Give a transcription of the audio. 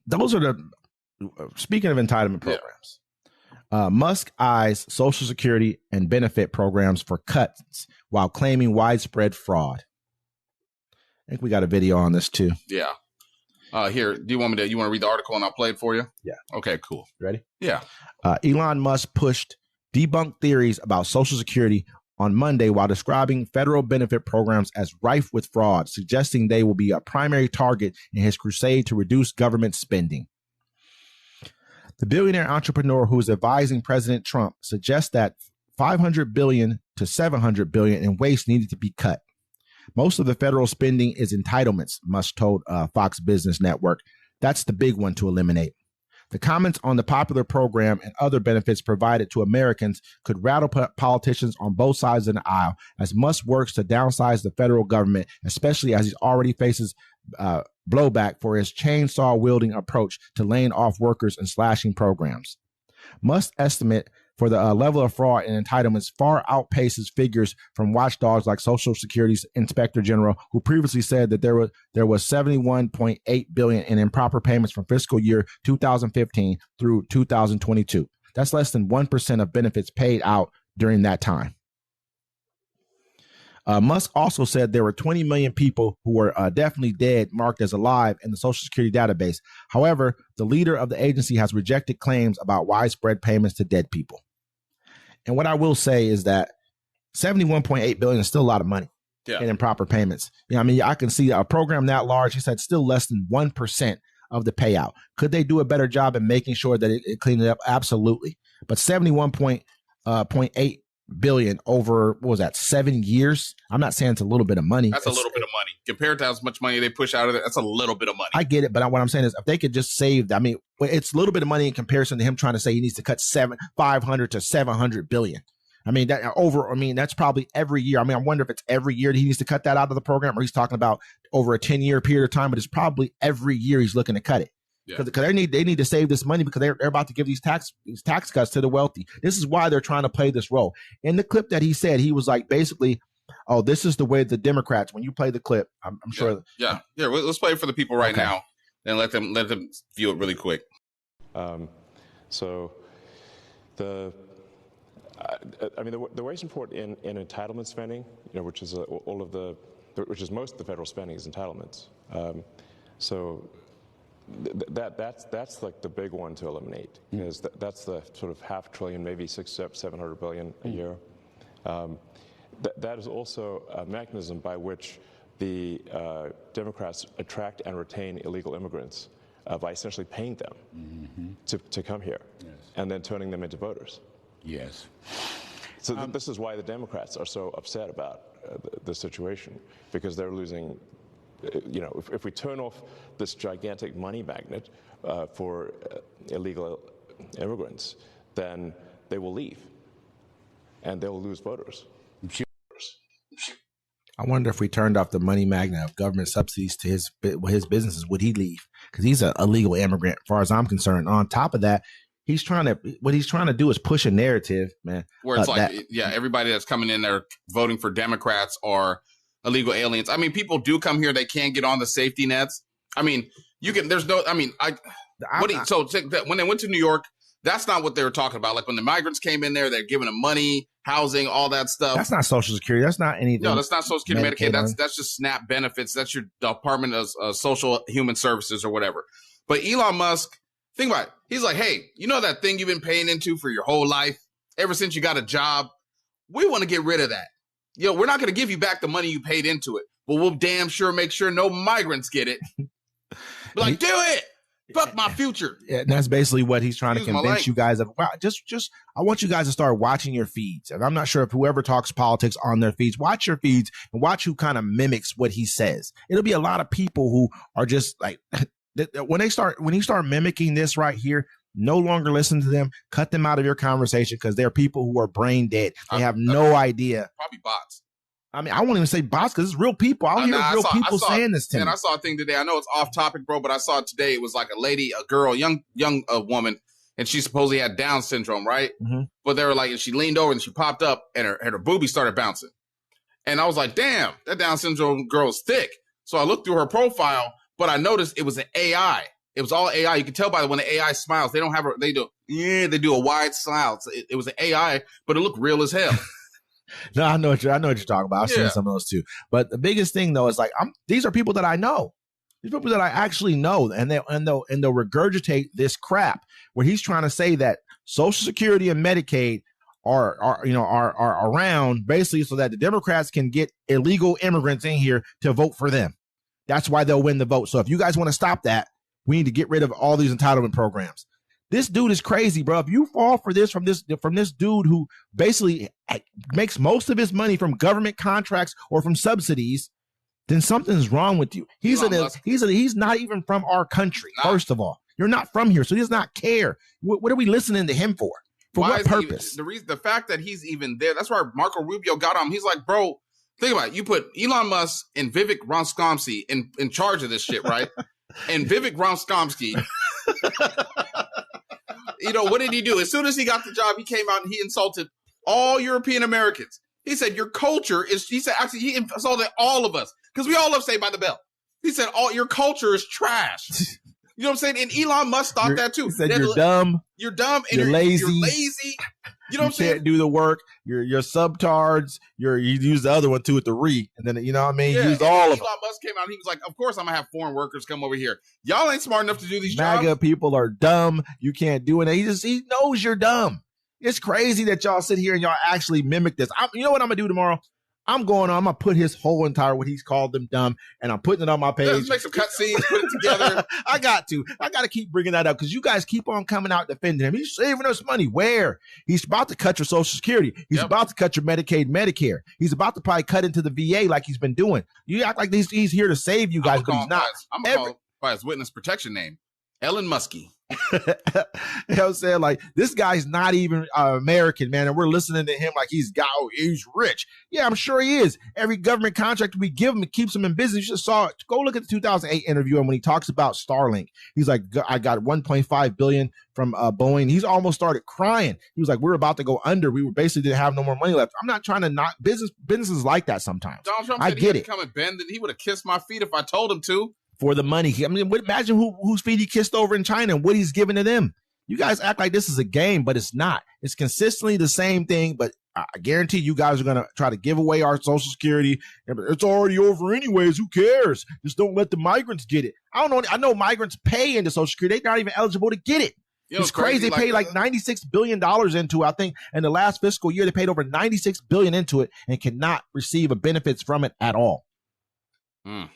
Those are the, speaking of entitlement programs, Musk eyes Social Security and benefit programs for cuts while claiming widespread fraud. I think we got a video on this too. Yeah. Here, do you want to read the article and I'll play it for you? Yeah. Okay, cool. Ready? Yeah. Elon Musk pushed debunked theories about Social Security on Monday while describing federal benefit programs as rife with fraud, suggesting they will be a primary target in his crusade to reduce government spending. The billionaire entrepreneur who is advising President Trump suggests that $500 billion to $700 billion in waste needed to be cut. Most of the federal spending is entitlements, Musk told Fox Business Network. That's the big one to eliminate. The comments on the popular program and other benefits provided to Americans could rattle politicians on both sides of the aisle as Musk works to downsize the federal government, especially as he already faces blowback for his chainsaw-wielding approach to laying off workers and slashing programs. Musk's estimate for the level of fraud and entitlements far outpaces figures from watchdogs like Social Security's Inspector General, who previously said that there was $71.8 billion in improper payments from fiscal year 2015 through 2022. That's less than 1% of benefits paid out during that time. Musk also said there were 20 million people who were definitely dead marked as alive in the Social Security database. However, the leader of the agency has rejected claims about widespread payments to dead people. And what I will say is that $71.8 billion is still a lot of money in improper payments. You know, I mean, I can see a program that large, he said, still less than 1% of the payout. Could they do a better job in making sure that it cleaned it up? Absolutely. But 71.8 billion over, what was that, 7 years? I'm not saying it's a little bit of money. That's a little bit of money compared to how much money they push out of it. That's a little bit of money. I get it, but what I'm saying is if they could just save, I mean, it's a little bit of money in comparison to him trying to say he needs to cut 500 to 700 billion. I mean, that's probably every year. I mean, I wonder if it's every year that he needs to cut that out of the program, or he's talking about over a 10-year period of time, but it's probably every year he's looking to cut it. Because they need to save this money because they're about to give these tax cuts to the wealthy. This is why they're trying to play this role. In the clip that he said, he was like, basically, oh, this is the way the Democrats, when you play the clip, I'm sure. Yeah. Let's play it for the people right now and let them view it really quick. So the waste report in entitlement spending, which is which is most of the federal spending is entitlements. That's like the big one to eliminate, because that's the sort of $500 billion, maybe $700 billion a year. That is also a mechanism by which the Democrats attract and retain illegal immigrants by essentially paying them to come here and then turning them into voters. Yes. So this is why the Democrats are so upset about the situation, because they're losing. If we turn off this gigantic money magnet for illegal immigrants, then they will leave, and they'll lose voters. I wonder if we turned off the money magnet of government subsidies to his businesses, would he leave? Because he's an illegal immigrant, as far as I'm concerned. On top of that, what he's trying to do is push a narrative, man. Where it's everybody that's coming in there voting for Democrats are illegal aliens. I mean, people do come here. They can't get on the safety nets. I mean, when they went to New York, that's not what they were talking about. Like when the migrants came in there, they're giving them money, housing, all that stuff. That's not Social Security. That's not anything. No, that's not Social Security, Medicaid. That's just SNAP benefits. That's your Department of Social Human Services or whatever. But Elon Musk, think about it. He's like, hey, you know that thing you've been paying into for your whole life, ever since you got a job? We want to get rid of that. We're not going to give you back the money you paid into it, but we'll damn sure make sure no migrants get it. Do it. Fuck my future. Yeah, and that's basically what he's trying to convince you guys of. Wow, just I want you guys to start watching your feeds. And I'm not sure if whoever talks politics on their feeds, watch your feeds and watch who kind of mimics what he says. It'll be a lot of people who are just like, when you start mimicking this right here, no longer listen to them, cut them out of your conversation, because they're people who are brain dead. They have no idea. Probably bots. I mean, I won't even say bots because it's real people. I hear real people saying this to me. And I saw a thing today. I know it's off topic, bro, but I saw it today. It was like a lady, a girl, young woman, and she supposedly had Down syndrome, right? Mm-hmm. But they were like, and she leaned over and she popped up and her boobie started bouncing. And I was like, damn, that Down syndrome girl is thick. So I looked through her profile, but I noticed it was an AI. it was all AI. You can tell by when the AI smiles, they do a wide smile. It was an AI, but it looked real as hell. No, I know what you're talking about. I've seen some of those too. But the biggest thing though is like, these are people that I know. These people that I actually know, and they'll regurgitate this crap where he's trying to say that Social Security and Medicaid are around basically so that the Democrats can get illegal immigrants in here to vote for them. That's why they'll win the vote. So if you guys want to stop that, we need to get rid of all these entitlement programs. This dude is crazy, bro. If you fall for this from this dude who basically makes most of his money from government contracts or from subsidies, then something's wrong with you. He's not even from our country. First of all, you're not from here, so he does not care. What are we listening to him for? For what purpose? The fact that he's even there. That's why Marco Rubio got him. He's like, bro, think about it. You put Elon Musk and Vivek Ramaswamy in charge of this shit, right? And Vivek Ramaswamy, what did he do? As soon as he got the job, he came out and he insulted all European Americans. He said, your culture is, he insulted all of us because we all love Saved by the Bell. He said, your culture is trash. You know what I'm saying? And Elon Musk thought that too. He said, you're dumb. You're dumb and you're lazy. You're lazy. You know what I'm saying? You can't do the work. You're subtards. You use the other one too with the re. And then, you know what I mean? Yeah, Use all of them. Elon Musk came out and he was like, of course I'm going to have foreign workers come over here. Y'all ain't smart enough to do these jobs. MAGA people are dumb. You can't do it. He knows you're dumb. It's crazy that y'all sit here and y'all actually mimic this. You know what I'm going to do tomorrow? I'm going to put his whole entire, what he's called them dumb, and I'm putting it on my page. Let's make some cutscenes, put it together. I got to keep bringing that up because you guys keep on coming out defending him. He's saving us money. Where? He's about to cut your Social Security. He's about to cut your Medicaid, Medicare. He's about to probably cut into the VA like he's been doing. You act like he's here to save you guys, but he's not. I'm going to call him by his witness protection name, Ellen Muskie. You know what I'm saying? Like, this guy's not even American, man, and we're listening to him like he's rich. Yeah, I'm sure he is. Every government contract we give him, it keeps him in business. You just saw it. Go look at the 2008 interview, and when he talks about Starlink, he's like, I got 1.5 billion from Boeing. He's almost started crying. He was like, we're about to go under. We were basically didn't have no more money left. I'm not trying to not businesses like that sometimes. Donald Trump said he come and bend, and he would have kissed my feet if I told him to. For the money. I mean, imagine whose feet he kissed over in China and what he's giving to them. You guys act like this is a game, but it's not. It's consistently the same thing, but I guarantee you guys are going to try to give away our Social Security. It's already over anyways. Who cares? Just don't let the migrants get it. I don't know. I know migrants pay into Social Security. They're not even eligible to get it. It's crazy. They paid like $96 billion into it. I think in the last fiscal year, they paid over $96 billion into it and cannot receive benefits from it at all. Mm.